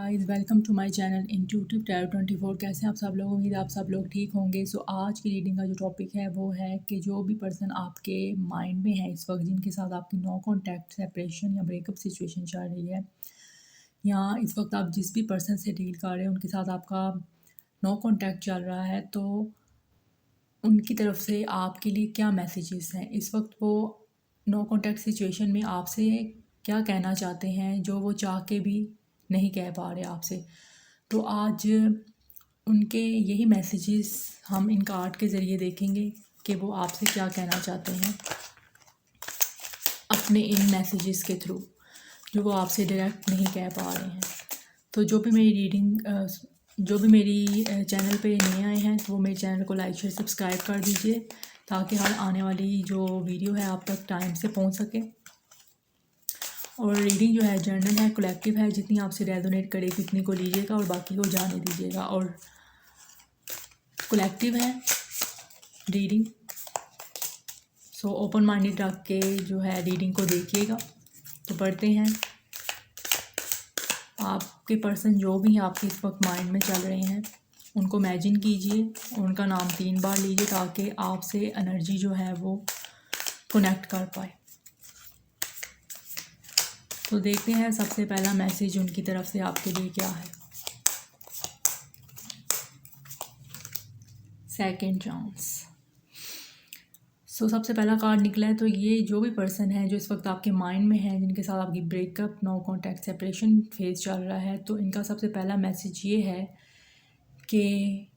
Guys, welcome to my channel intuitive tarot 24। कैसे हैं आप सब लोग? उम्मीद है आप सब लोग ठीक होंगे। सो आज की रीडिंग का जो टॉपिक है वो है कि जो भी पर्सन आपके माइंड में है इस वक्त, जिनके साथ आपकी नो कॉन्टैक्ट, सेपरेशन या ब्रेकअप सिचुएशन चल रही है, या इस वक्त आप जिस भी पर्सन से डील कर रहे हैं उनके साथ आपका नो कॉन्टैक्ट चल रहा है, तो उनकी तरफ से आपके लिए क्या मैसेजेस हैं इस वक्त? वो नो कॉन्टैक्ट सिचुएशन में आपसे क्या कहना चाहते हैं जो वो चाह के भी नहीं कह पा रहे आपसे। तो आज उनके यही मैसेजेस हम इन कार्ड के ज़रिए देखेंगे कि वो आपसे क्या कहना चाहते हैं अपने इन मैसेजेस के थ्रू, जो वो आपसे डायरेक्ट नहीं कह पा रहे हैं। तो जो भी मेरी चैनल पे नए आए हैं तो वो मेरे चैनल को लाइक शेयर सब्सक्राइब कर दीजिए, ताकि हर आने वाली जो वीडियो है आप तक टाइम से पहुंच सके। और रीडिंग जो है जर्नल है, कलेक्टिव है, जितनी आपसे रेजोनेट करेगी उतनी को लीजिएगा और बाकी को जाने दीजिएगा। और कलेक्टिव है रीडिंग, सो ओपन माइंडेड रख के जो है रीडिंग को देखिएगा। तो पढ़ते हैं। आपके पर्सन जो भी आपके इस वक्त माइंड में चल रहे हैं उनको इमेजिन कीजिए और उनका नाम 3 बार लीजिए, ताकि आपसे एनर्जी जो है वो कनेक्ट कर पाए। तो देखते हैं सबसे पहला मैसेज उनकी तरफ से आपके लिए क्या है। Second chance. सबसे पहला कार्ड निकला है। तो ये जो भी पर्सन है जो इस वक्त आपके माइंड में है, जिनके साथ आपकी breakup, no contact, separation phase चल रहा है, तो इनका सबसे पहला मैसेज ये है कि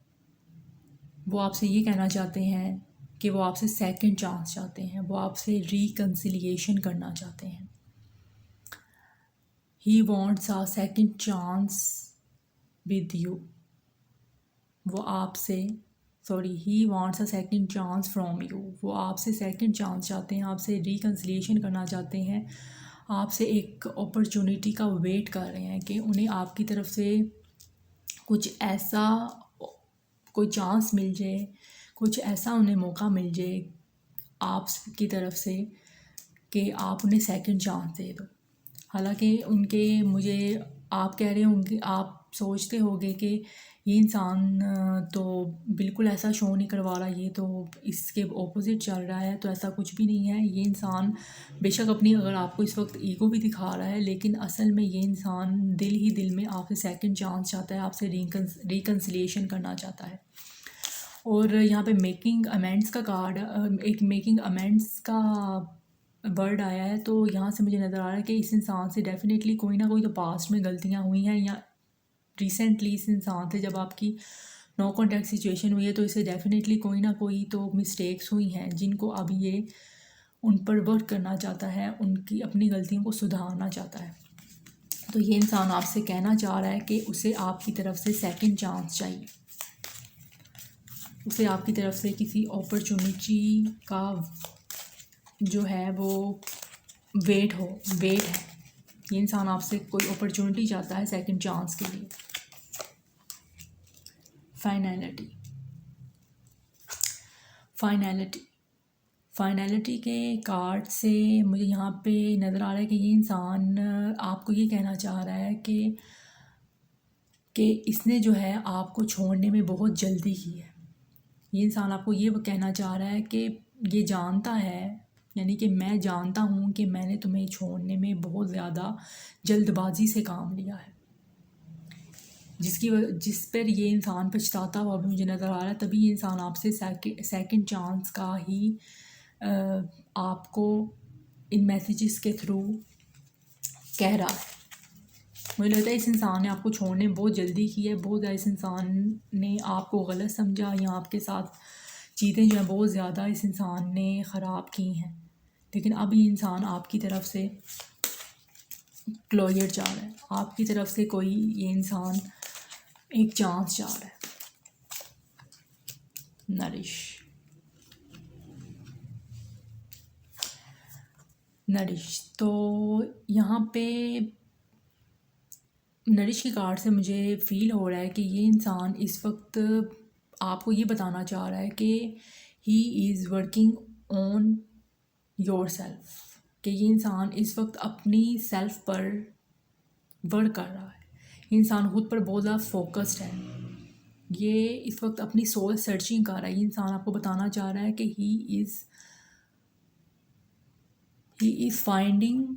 वो आपसे ये कहना चाहते हैं कि वो आपसे सेकंड चांस चाहते हैं, वो आपसे रिकन्सिलिएशन करना चाहते हैं। ही wants a second chance with you. वो आपसे ही wants a second chance from you. वो आपसे सेकंड चांस चाहते हैं, आपसे रिकन्सिलिएशन करना चाहते हैं, आपसे एक अपॉर्चुनिटी का वेट कर रहे हैं कि उन्हें आपकी तरफ से कुछ ऐसा कोई चांस मिल जाए, कुछ ऐसा उन्हें मौका मिल जाए आपकी तरफ से कि आप उन्हें सेकंड चांस दे दो। हालांकि उनके मुझे आप कह रहे होंगे, आप सोचते होंगे कि ये इंसान तो बिल्कुल ऐसा शो नहीं करवा रहा, ये तो इसके ऑपोजिट चल रहा है। तो ऐसा कुछ भी नहीं है। ये इंसान बेशक अपनी अगर आपको इस वक्त ईगो भी दिखा रहा है, लेकिन असल में ये इंसान दिल ही दिल में आपसे सेकंड चांस चाहता है, आपसे रिकन्सिलिएशन करना चाहता है। और यहाँ पे मेकिंग अमेंड्स का कार्ड, एक मेकिंग अमेंड्स का वर्ड आया है। तो यहाँ से मुझे नज़र आ रहा है कि इस इंसान से डेफिनेटली कोई ना कोई तो पास्ट में गलतियाँ हुई हैं, या रिसेंटली इस इंसान से जब आपकी नो कॉन्टैक्ट सिचुएशन हुई है तो इसे डेफिनेटली कोई ना कोई तो मिस्टेक्स हुई हैं, जिनको अब ये उन पर वर्क करना चाहता है, उनकी अपनी गलतियों को सुधारना चाहता है। तो ये इंसान आपसे कहना चाह रहा है कि उसे आपकी तरफ से सेकंड चांस चाहिए, उसे आपकी तरफ से किसी अपॉर्चुनिटी का जो है वो वेट है। ये इंसान आपसे कोई अपॉर्चुनिटी चाहता है सेकंड चांस के लिए। फाइनलिटी के कार्ड से मुझे यहाँ पे नज़र आ रहा है कि ये इंसान आपको ये कहना चाह रहा है कि इसने जो है आपको छोड़ने में बहुत जल्दी की है। ये इंसान आपको ये कहना चाह रहा है कि ये जानता है, यानी कि मैं जानता हूँ कि मैंने तुम्हें छोड़ने में बहुत ज़्यादा जल्दबाजी से काम लिया है, जिस पर ये इंसान पछताता हुआ भी मुझे नज़र आ रहा है। तभी ये इंसान आपसे सेकंड चांस का ही आपको इन मैसेजेस के थ्रू कह रहा है। मुझे लगता है इस इंसान ने आपको छोड़ने में बहुत जल्दी की है, बहुत ज़्यादा इस इंसान ने आपको गलत समझा, या आपके साथ चीज़ें जो हैं बहुत ज़्यादा इस इंसान ने ख़राब की हैं। लेकिन अब ये इंसान आपकी तरफ से क्लोजर चाह रहा है, आपकी तरफ से कोई ये इंसान एक चांस चाह रहा है। नरिश। तो यहाँ पे नरिश की कार्ड से मुझे फ़ील हो रहा है कि ये इंसान इस वक्त आपको ये बताना चाह रहा है कि he is working on your self, कि ये इंसान इस वक्त अपनी सेल्फ पर वर्क कर रहा है। ये इंसान खुद पर बहुत ज़्यादा फोकस्ड है, ये इस वक्त अपनी सोल सर्चिंग कर रहा है। ये इंसान आपको बताना चाह रहा है कि ही इज़ फाइंडिंग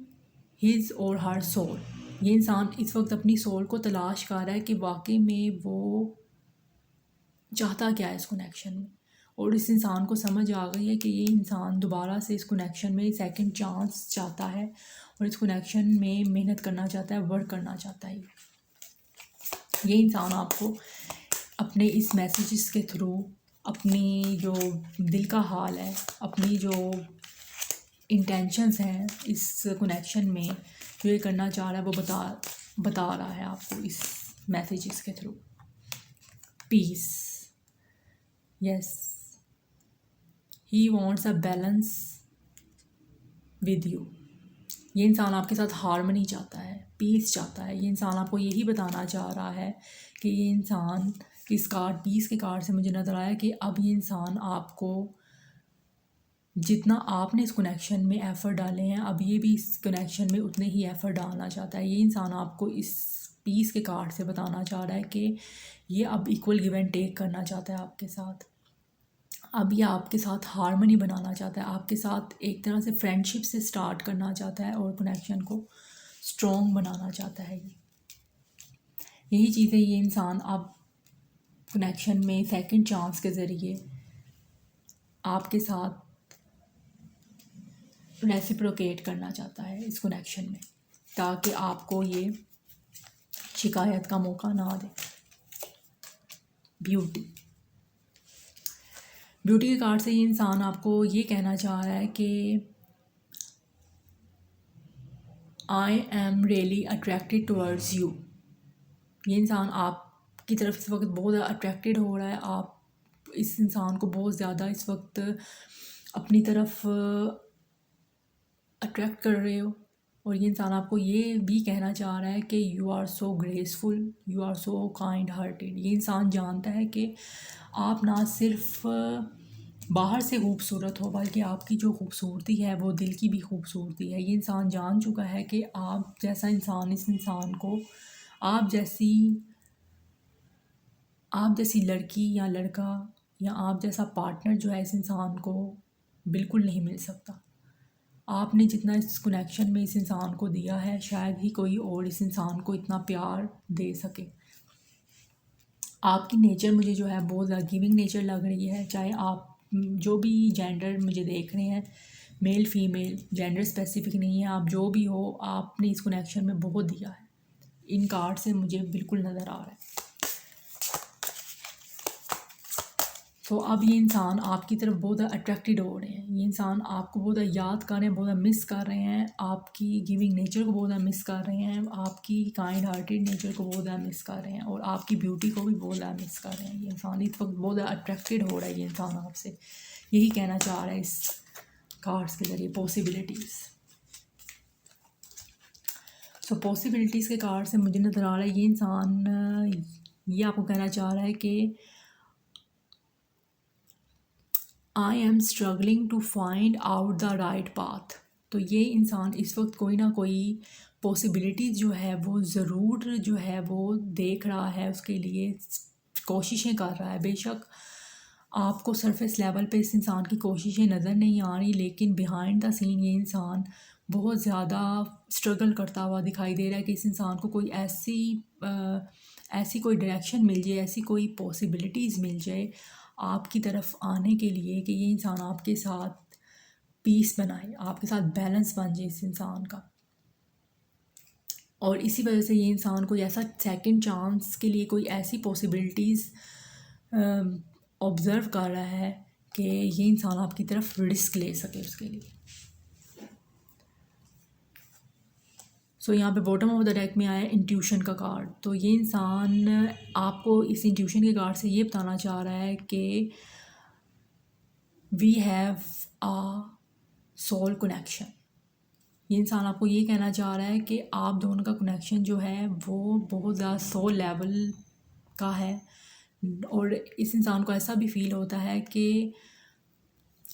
हिज और हर सोल। ये इंसान इस वक्त अपनी सोल को तलाश कर रहा है कि वाकई में वो चाहता क्या है इस कनेक्शन में, और इस इंसान को समझ आ गई है कि ये इंसान दोबारा से इस कनेक्शन में सेकंड चांस चाहता है और इस कनेक्शन में मेहनत करना चाहता है, वर्क करना चाहता है। ये इंसान आपको अपने इस मैसेजेस के थ्रू अपनी जो दिल का हाल है, अपनी जो इंटेंशंस हैं इस कनेक्शन में, जो ये करना चाह रहा है वो बता रहा है आपको इस मैसेजेस के through. Peace, yes, he wants a balance with you. ये इंसान आपके साथ हार्मनी चाहता है, पीस चाहता है। ये इंसान आपको यही बताना चाह रहा है कि ये इंसान इस कार्ड, पीस के कार्ड से मुझे नज़र आया कि अब ये इंसान आपको जितना आपने इस कनेक्शन में एफ़र्ट डाले हैं, अब ये भी इस कनेक्शन में उतने ही एफ़र्ट डालना चाहता है। ये इंसान आपको इस पीस के कार्ड से बताना चाह रहा है कि ये अब इक्वल गिव एंड टेक करना चाहता है आपके साथ। अब ये आपके साथ हार्मनी बनाना चाहता है, आपके साथ एक तरह से फ्रेंडशिप से स्टार्ट करना चाहता है और कनेक्शन को स्ट्रॉन्ग बनाना चाहता है। यही चीज़ें ये इंसान अब कनेक्शन में सेकंड चांस के ज़रिए आपके साथ रेसिप्रोकेट करना चाहता है इस कनेक्शन में, ताकि आपको ये शिकायत का मौका ना दे। ब्यूटी के कार्ड से ये इंसान आपको ये कहना चाह रहा है कि I am really attracted towards you. ये इंसान आपकी तरफ इस वक्त बहुत ज़्यादा अट्रैक्टेड हो रहा है। आप इस इंसान को बहुत ज़्यादा इस वक्त अपनी तरफ अट्रैक्ट कर रहे हो, और ये इंसान आपको ये भी कहना चाह रहा है कि you are so graceful, you are so kind hearted. ये इंसान जानता है कि आप ना सिर्फ बाहर से खूबसूरत हो, बल्कि आपकी जो खूबसूरती है वो दिल की भी खूबसूरती है। ये इंसान जान चुका है कि आप जैसा इंसान इस इंसान को, आप जैसी लड़की या लड़का या आप जैसा पार्टनर जो है इस इंसान को बिल्कुल नहीं मिल सकता। आपने जितना इस कनेक्शन में इस इंसान को दिया है, शायद ही कोई और इस इंसान को इतना प्यार दे सके। आपकी नेचर मुझे जो है बहुत ज़्यादा गिविंग नेचर लग रही है। चाहे आप जो भी जेंडर मुझे देख रहे हैं, मेल फीमेल जेंडर स्पेसिफिक नहीं है, आप जो भी हो, आपने इस कनेक्शन में बहुत दिया है। इन कार्ड से मुझे बिल्कुल नज़र आ रहा है। तो अब ये इंसान आपकी तरफ बहुत ज़्यादा अट्रैक्टेड हो रहे हैं। ये इंसान आपको बहुत ज़्यादा याद कर रहे हैं, बहुत ज़्यादा मिस कर रहे हैं, आपकी गिविंग नेचर को बहुत ज़्यादा मिस कर रहे हैं, आपकी काइंड हार्टेड नेचर को बहुत ज़्यादा मिस कर रहे हैं, और आपकी ब्यूटी को भी बहुत ज़्यादा मिस कर रहे हैं। ये इंसान इस वक्त बहुत ज़्यादा अट्रैक्टेड हो रहा है। ये इंसान आपसे यही कहना चाह रहा है इस कार्ड्स के ज़रिए। पॉसिबिलिटीज़, सो पॉसिबिलिटीज़ के कार्ड से मुझे नज़र आ रहा है ये इंसान ये आपको कहना चाह रहा है कि I am struggling to find out the right path. तो ये इंसान इस वक्त कोई ना कोई पॉसिबिलिटीज़ जो है वो ज़रूर जो है वो देख रहा है, उसके लिए कोशिशें कर रहा है। बेशक आपको सरफेस लेवल पे इस इंसान की कोशिशें नज़र नहीं आ रही, लेकिन बिहाइंड द सीन ये इंसान बहुत ज़्यादा स्ट्रगल करता हुआ दिखाई दे रहा है कि इस इंसान को कोई ऐसी कोई डायरेक्शन मिल जाए, ऐसी कोई पॉसिबिलिटीज़ मिल जाए आपकी तरफ आने के लिए कि ये इंसान आपके साथ पीस बनाए, आपके साथ बैलेंस बन जाए इस इंसान का। और इसी वजह से ये इंसान कोई ऐसा सेकंड चांस के लिए कोई ऐसी पॉसिबिलिटीज़ ऑब्ज़र्व कर रहा है कि ये इंसान आपकी तरफ रिस्क ले सके उसके लिए। सो यहाँ पे बॉटम ऑफ द डेक में आया इंट्यूशन का कार्ड। तो ये इंसान आपको इस इंट्यूशन के कार्ड से ये बताना चाह रहा है कि we have a soul connection. ये इंसान आपको ये कहना चाह रहा है कि आप दोनों का कनेक्शन जो है वो बहुत ज़्यादा सोल लेवल का है, और इस इंसान को ऐसा भी फील होता है कि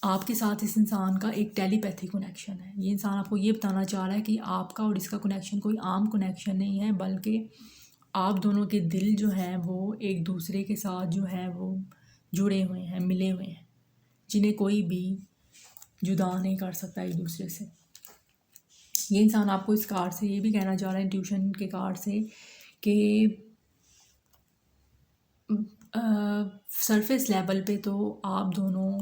आपके साथ इस इंसान का एक टेलीपैथी कनेक्शन है। ये इंसान आपको ये बताना चाह रहा है कि आपका और इसका कनेक्शन कोई आम कनेक्शन नहीं है, बल्कि आप दोनों के दिल जो हैं वो एक दूसरे के साथ जो है वो जुड़े हुए हैं, मिले हुए हैं, जिन्हें कोई भी जुदा नहीं कर सकता एक दूसरे से। ये इंसान आपको इस कार्ड से ये भी कहना चाह रहा है, इंट्यूशन के कार्ड से, कि सरफेस लेवल पे तो आप दोनों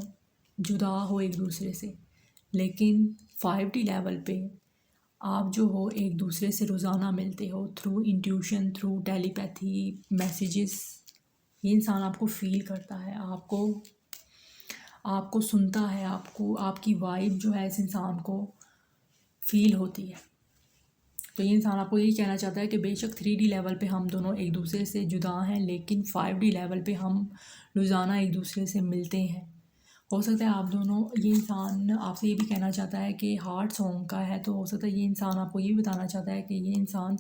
जुदा हो एक दूसरे से, लेकिन 5D लेवल पे आप जो हो एक दूसरे से रोज़ाना मिलते हो through intuition, through telepathy, messages. ये इंसान आपको फील करता है, आपको सुनता है, आपको आपकी वाइब जो है इस इंसान को फील होती है। तो ये इंसान आपको यही कहना चाहता है कि बेशक 3D लेवल पे हम दोनों एक दूसरे से जुदा हैं, लेकिन 5D लेवल पे हम रोज़ाना एक दूसरे से मिलते हैं। हो सकता है आप दोनों, ये इंसान आपसे ये भी कहना चाहता है कि हार्ट सॉन्ग का है, तो हो सकता है ये इंसान आपको ये भी बताना चाहता है कि ये इंसान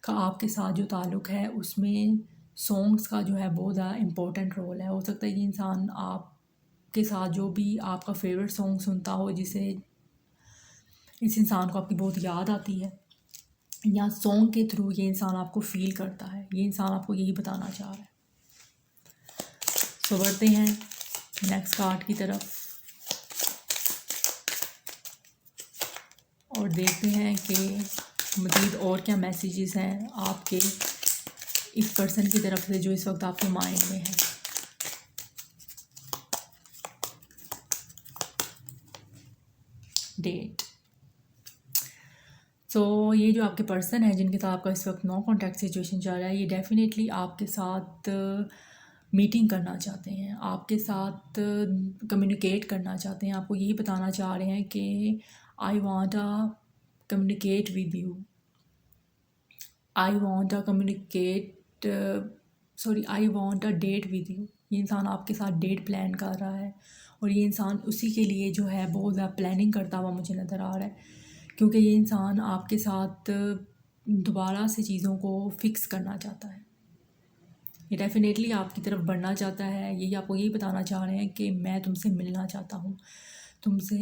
का आपके साथ जो ताल्लुक़ है उसमें सॉन्ग्स का जो है बहुत ज़्यादा इम्पोर्टेंट रोल है। हो सकता है ये इंसान आपके साथ जो भी आपका फेवरेट सॉन्ग सुनता हो, जिसे इस इंसान को आपकी बहुत याद आती है, या सॉन्ग के थ्रू ये इंसान आपको फील करता है। ये इंसान आपको यही बताना चाह रहा है। सो बढ़ते हैं नेक्स्ट कार्ड की तरफ और देखते हैं कि मज़ीद और क्या मैसेजेस हैं आपके इस पर्सन की तरफ से जो इस वक्त आपके माइंड में है। डेट। सो ये जो आपके पर्सन है जिनके साथ आपका इस वक्त नो कॉन्टैक्ट सिचुएशन चल रहा है, ये डेफिनेटली आपके साथ मीटिंग करना चाहते हैं, आपके साथ कम्युनिकेट करना चाहते हैं। आपको यही बताना चाह रहे हैं कि I want a communicate with you, I want a communicate I want a date with you. ये इंसान आपके साथ डेट प्लान कर रहा है और ये इंसान उसी के लिए जो है बहुत ज़्यादा प्लानिंग करता हुआ मुझे नज़र आ रहा है, क्योंकि ये इंसान आपके साथ दोबारा से चीज़ों को फिक्स करना चाहता है। ये डेफिनेटली आपकी तरफ बढ़ना चाहता है। यही आपको यही बताना चाह रहे हैं कि मैं तुमसे मिलना चाहता हूँ, तुमसे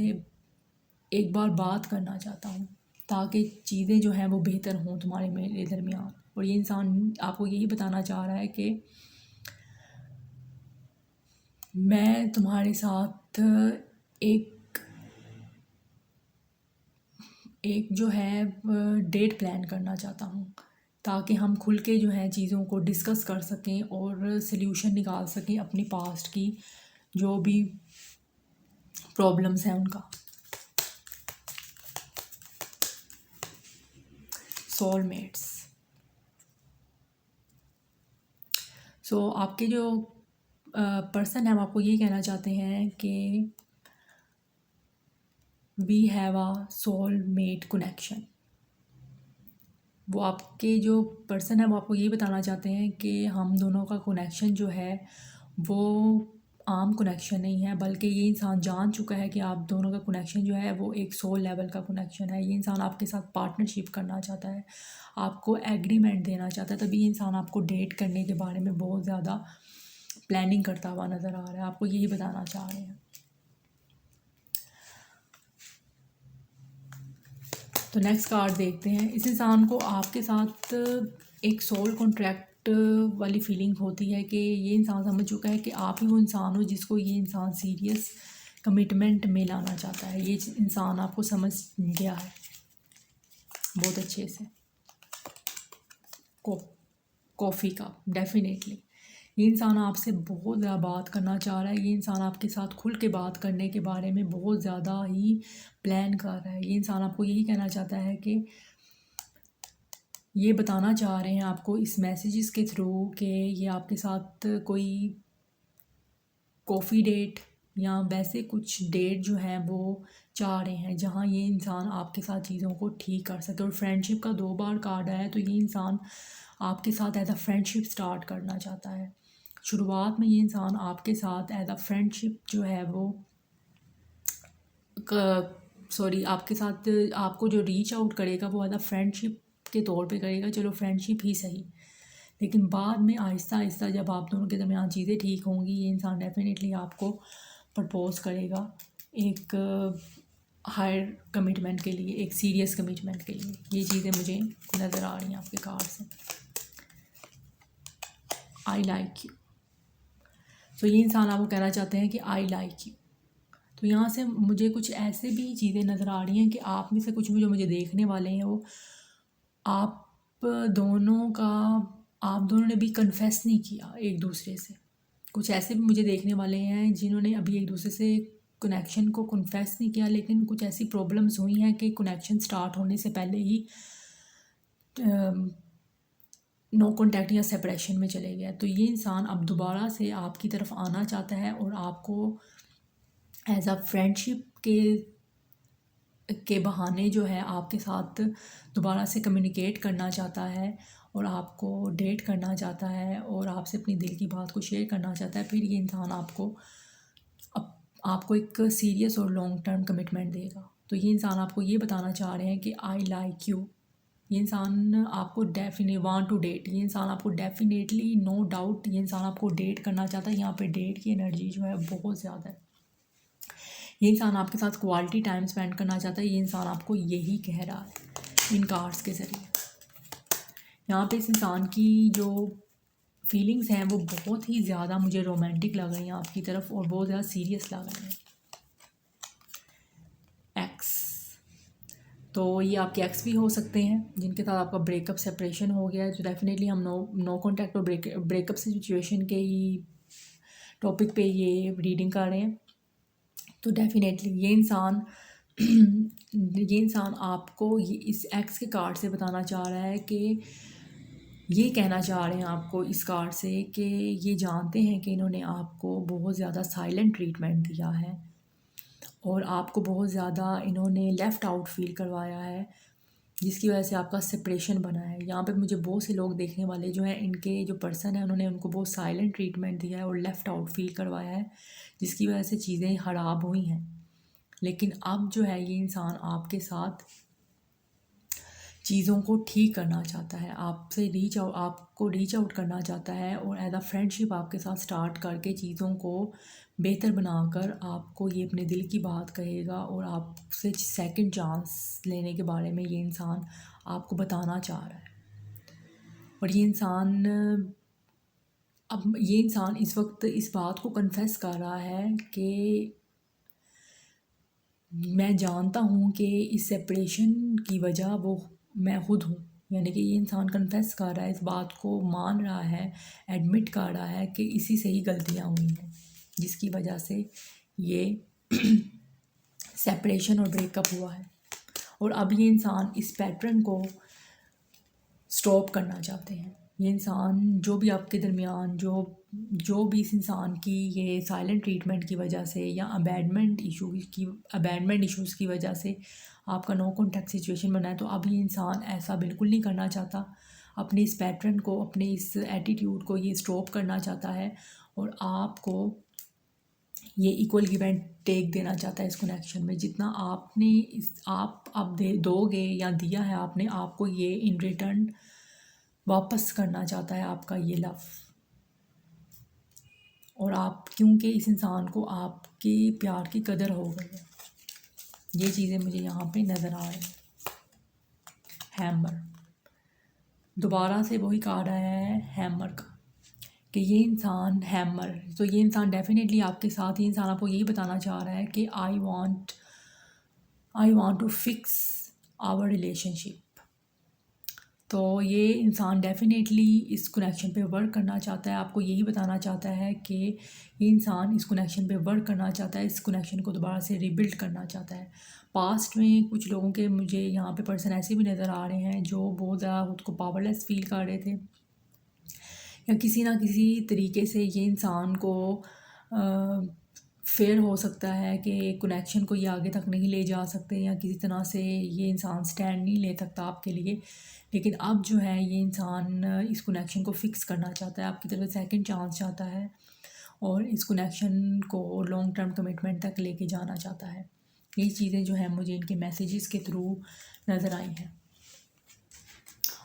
एक बार बात करना चाहता हूँ, ताकि चीज़ें जो हैं वो बेहतर हों तुम्हारे मेरे दरमियान। और ये इंसान आपको यही बताना चाह रहा है कि मैं तुम्हारे साथ एक जो है डेट प्लान करना चाहता हूँ, ताकि हम खुल के जो है चीज़ों को डिस्कस कर सकें और सल्यूशन निकाल सकें अपनी पास्ट की जो भी प्रॉब्लम्स हैं उनका। सोलमेट्स। सो आपके जो पर्सन है वो आपको ये कहना चाहते हैं कि we have a soulmate connection. वो आपके जो पर्सन है वो आपको ये बताना चाहते हैं कि हम दोनों का कनेक्शन जो है वो आम कनेक्शन नहीं है, बल्कि ये इंसान जान चुका है कि आप दोनों का कनेक्शन जो है वो एक सोल लेवल का कनेक्शन है। ये इंसान आपके साथ पार्टनरशिप करना चाहता है, आपको एग्रीमेंट देना चाहता है, तभी ये इंसान आपको डेट करने के बारे में बहुत ज़्यादा प्लानिंग करता हुआ नज़र आ रहा है। आपको यही बताना चाह रहे हैं। तो नेक्स्ट कार्ड देखते हैं। इस इंसान को आपके साथ एक सोल कॉन्ट्रैक्ट वाली फीलिंग होती है कि ये इंसान समझ चुका है कि आप ही वो इंसान हो जिसको ये इंसान सीरियस कमिटमेंट में लाना चाहता है। ये इंसान आपको समझ गया है बहुत अच्छे से। कॉफ़ी का डेफिनेटली ये इंसान आपसे बहुत ज़्यादा बात करना चाह रहा है। ये इंसान आपके साथ खुल के बात करने के बारे में बहुत ज़्यादा ही प्लान कर रहा है। ये इंसान आपको यही कहना चाहता है कि ये बताना चाह रहे हैं आपको इस मैसेजेस के थ्रू कि ये आपके साथ कोई कॉफ़ी डेट या वैसे कुछ डेट जो है वो चाह रहे हैं, जहाँ ये इंसान आपके साथ चीज़ों को ठीक कर सके। और फ्रेंडशिप का 2 बार कार्ड आया है, तो ये इंसान आपके साथ एज अ फ्रेंडशिप स्टार्ट करना चाहता है। शुरुआत में ये इंसान आपके साथ एज अ फ्रेंडशिप जो है वो आपके साथ आपको जो रीच आउट करेगा वो एज अ फ्रेंडशिप के तौर पे करेगा। चलो फ्रेंडशिप ही सही, लेकिन बाद में आहिस्ता आहिस्ता जब आप दोनों के दरमियान चीज़ें ठीक होंगी, ये इंसान डेफिनेटली आपको प्रपोज करेगा एक हायर कमिटमेंट के लिए, एक सीरियस कमिटमेंट के लिए। ये चीज़ें मुझे नज़र आ रही हैं आपके कार्ड से। I like you. तो ये इंसान आपको कहना चाहते हैं कि आई लाइक यू। तो यहाँ से मुझे कुछ ऐसे भी चीज़ें नज़र आ रही हैं कि आप में से कुछ जो मुझे देखने वाले हैं वो आप दोनों का आप दोनों ने भी कन्फेस नहीं किया एक दूसरे से। कुछ ऐसे भी मुझे देखने वाले हैं जिन्होंने अभी एक दूसरे से कनेक्शन को कन्फेस नहीं किया, लेकिन कुछ ऐसी प्रॉब्लम्स हुई हैं कि कनेक्शन स्टार्ट होने से पहले ही नो कॉन्टैक्ट या सेपरेशन में चले गए। तो ये इंसान अब दोबारा से आपकी तरफ आना चाहता है और आपको एज अ फ्रेंडशिप के बहाने जो है आपके साथ दोबारा से कम्युनिकेट करना चाहता है और आपको डेट करना चाहता है और आपसे अपनी दिल की बात को शेयर करना चाहता है। फिर ये इंसान आपको एक सीरियस और लॉन्ग टर्म कमिटमेंट देगा। तो ये इंसान आपको ये बताना चाह रहे हैं कि आई लाइक यू। ये इंसान आपको डेफिनेट वांट टू डेट। ये इंसान आपको डेफिनेटली नो डाउट ये इंसान आपको डेट करना चाहता है। यहाँ पे डेट की एनर्जी जो है बहुत ज़्यादा है। ये इंसान आपके साथ क्वालिटी टाइम स्पेंड करना चाहता है। ये इंसान आपको यही कह रहा है इन कार्ड्स के ज़रिए। यहाँ पे इस इंसान की जो फीलिंग्स हैं वो बहुत ही ज़्यादा मुझे रोमांटिक लग रही हैं आपकी तरफ और बहुत ज़्यादा सीरियस लग रही हैं। एक्स, तो ये आपके एक्स भी हो सकते हैं जिनके साथ आपका ब्रेकअप सेपरेशन हो गया है। तो डेफिनेटली हम नो कॉन्टैक्ट और ब्रेकअप सिचुएशन के ही टॉपिक पे ये रीडिंग कर रहे हैं। तो डेफिनेटली ये इंसान आपको इस एक्स के कार्ड से बताना चाह रहा है कि ये कहना चाह रहे हैं आपको इस कार्ड से कि ये जानते हैं कि इन्होंने आपको बहुत ज़्यादा साइलेंट ट्रीटमेंट दिया है और आपको बहुत ज़्यादा इन्होंने लेफ़्ट आउट फील करवाया है, जिसकी वजह से आपका सेपरेशन बना है। यहाँ पे मुझे बहुत से लोग देखने वाले जो हैं, इनके जो पर्सन है उन्होंने उनको बहुत साइलेंट ट्रीटमेंट दिया है और लेफ़्ट आउट फील करवाया है, जिसकी वजह से चीज़ें ख़राब हुई हैं। लेकिन अब जो है ये इंसान आपके साथ चीज़ों को ठीक करना चाहता है, आपको रीच आउट करना चाहता है और एज अ फ्रेंडशिप आपके साथ स्टार्ट करके चीज़ों को बेहतर बनाकर आपको ये अपने दिल की बात कहेगा और आपसे सेकंड चांस लेने के बारे में ये इंसान आपको बताना चाह रहा है। और ये इंसान इस वक्त इस बात को कन्फेस कर रहा है कि मैं जानता हूँ कि इस सेपरेशन की वजह वो मैं खुद हूँ। यानी कि ये इंसान कन्फेस कर रहा है, इस बात को मान रहा है, एडमिट कर रहा है कि इसी से ही गलतियाँ हुई हैं, जिसकी वजह से ये सेपरेशन और ब्रेकअप हुआ है। और अब ये इंसान इस पैटर्न को स्टॉप करना चाहते हैं। ये इंसान जो भी आपके दरमियान जो भी इस इंसान की ये साइलेंट ट्रीटमेंट की वजह से या अबैंडमेंट इश्यूज़ की वजह से आपका नो कॉन्टैक्ट सिचुएशन बना है, तो अब ये इंसान ऐसा बिल्कुल नहीं करना चाहता। अपने इस पैटर्न को, अपने इस एटीट्यूड को ये स्टॉप करना चाहता है और आपको ये इक्वल गिव एंड टेक देना चाहता है इस कनेक्शन में। जितना आपने आप अब दोगे या दिया है आपने, आपको ये इन रिटर्न वापस करना चाहता है आपका ये लव। और आप क्योंकि इस इंसान को आपके प्यार की कदर हो गई है, ये चीज़ें मुझे यहाँ पे नज़र आ रही हैं। हैमर, दोबारा से वही कार्ड आया है हैमर का कि ये इंसान हैमर, तो ये इंसान डेफिनेटली आपके साथ, ये इंसान आपको यही बताना चाह रहा है कि I want to fix our relationship. तो ये इंसान डेफिनेटली इस कनेक्शन पे वर्क करना चाहता है, आपको यही बताना चाहता है कि ये इंसान इस कनेक्शन पे वर्क करना चाहता है, इस कनेक्शन को दोबारा से रिबिल्ड करना चाहता है। पास्ट में कुछ लोगों के मुझे यहाँ पे पर्सन ऐसे भी नज़र आ रहे हैं जो बहुत ज़्यादा खुद को पावरलेस फील कर रहे थे, या किसी ना किसी तरीके से ये इंसान को फेयर हो सकता है कि कनेक्शन को ये आगे तक नहीं ले जा सकते, या किसी तरह से ये इंसान स्टैंड नहीं ले सकता आपके लिए। लेकिन अब जो है ये इंसान इस कनेक्शन को फ़िक्स करना चाहता है, आपकी तरफ सेकंड चांस चाहता है और इस कनेक्शन को लॉन्ग टर्म कमिटमेंट तक लेके जाना चाहता है। ये चीज़ें जो है मुझे इनके मैसेजेस के थ्रू नज़र आई हैं।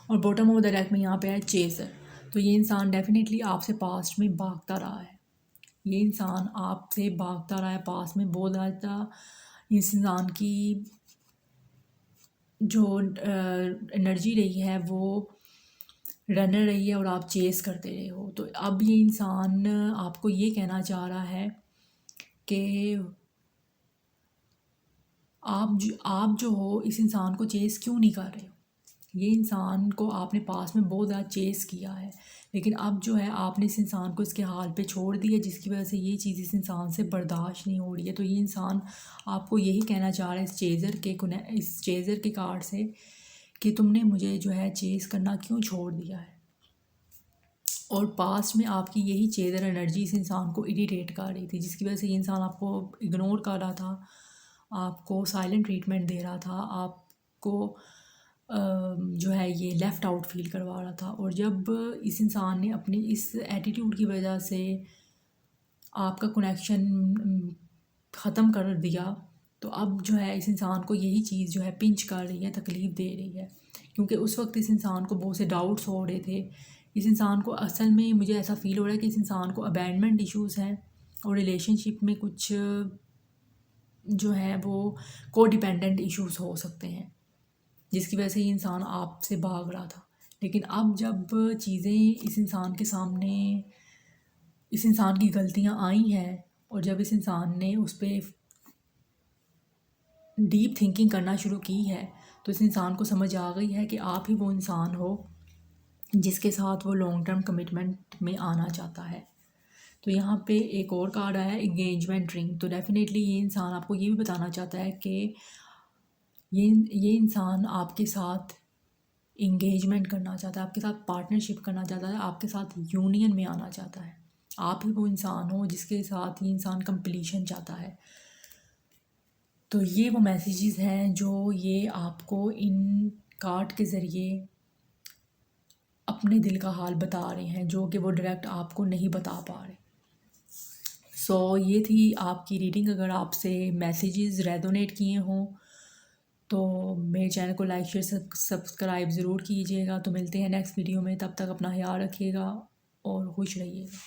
और बॉटम ऑफ द डेक में यहाँ पे है चेज़र, तो ये इंसान डेफिनेटली आपसे पास्ट में भागता रहा है। ये इंसान आपसे भागता रहा है पास्ट में, बहुत ज़्यादा इस इंसान की जो एनर्जी रही है वो रनर रही है और आप चेस करते रहे हो। तो अब ये इंसान आपको ये कहना चाह रहा है कि आप जो हो इस इंसान को चेस क्यों नहीं कर रहे हो। ये इंसान को आपने पास में बहुत ज़्यादा चेस किया है, लेकिन अब जो है आपने इस इंसान को इसके हाल पे छोड़ दिया, जिसकी वजह से ये चीज़ इस इंसान से बर्दाश्त नहीं हो रही है। तो ये इंसान आपको यही कहना चाह रहा है इस चेज़र के कार्ड से कि तुमने मुझे जो है चेस करना क्यों छोड़ दिया है। और पास्ट में आपकी यही चेज़र एनर्जी इस इंसान को इरिटेट कर रही थी, जिसकी वजह से ये इंसान आपको इग्नोर कर रहा था, आपको साइलेंट ट्रीटमेंट दे रहा था, आपको जो है ये लेफ़्ट आउट फील करवा रहा था। और जब इस इंसान ने अपनी इस एटीट्यूड की वजह से आपका कनेक्शन ख़त्म कर दिया, तो अब जो है इस इंसान को यही चीज़ जो है पिंच कर रही है, तकलीफ़ दे रही है, क्योंकि उस वक्त इस इंसान को बहुत से डाउट्स हो रहे थे। इस इंसान को असल में मुझे ऐसा फ़ील हो रहा है कि इस इंसान को अबैंडनमेंट इश्यूज़ हैं और रिलेशनशिप में कुछ जो है वो कोडिपेंडेंट इश्यूज़ हो सकते हैं, जिसकी वजह से ये इंसान आपसे भाग रहा था। लेकिन अब जब चीज़ें इस इंसान के सामने, इस इंसान की गलतियाँ आई हैं और जब इस इंसान ने उस पर डीप थिंकिंग करना शुरू की है, तो इस इंसान को समझ आ गई है कि आप ही वो इंसान हो जिसके साथ वो लॉन्ग टर्म कमिटमेंट में आना चाहता है। तो यहाँ पे एक और कार्ड आया है एंगेजमेंट रिंग। तो डेफिनेटली ये इंसान आपको ये भी बताना चाहता है कि ये इंसान आपके साथ इंगेजमेंट करना चाहता है, आपके साथ पार्टनरशिप करना चाहता है, आपके साथ यूनियन में आना चाहता है। आप ही वो इंसान हो जिसके साथ ये इंसान कंप्लीशन चाहता है। तो ये वो मैसेजेस हैं जो ये आपको इन कार्ड के ज़रिए अपने दिल का हाल बता रहे हैं, जो कि वो डायरेक्ट आपको नहीं बता पा रहे। ये थी आपकी रीडिंग। अगर आपसे मैसेजेस रेजोनेट किए हों तो मेरे चैनल को लाइक शेयर सब्सक्राइब ज़रूर कीजिएगा। तो मिलते हैं नेक्स्ट वीडियो में, तब तक अपना ख्याल रखिएगा और खुश रहिएगा।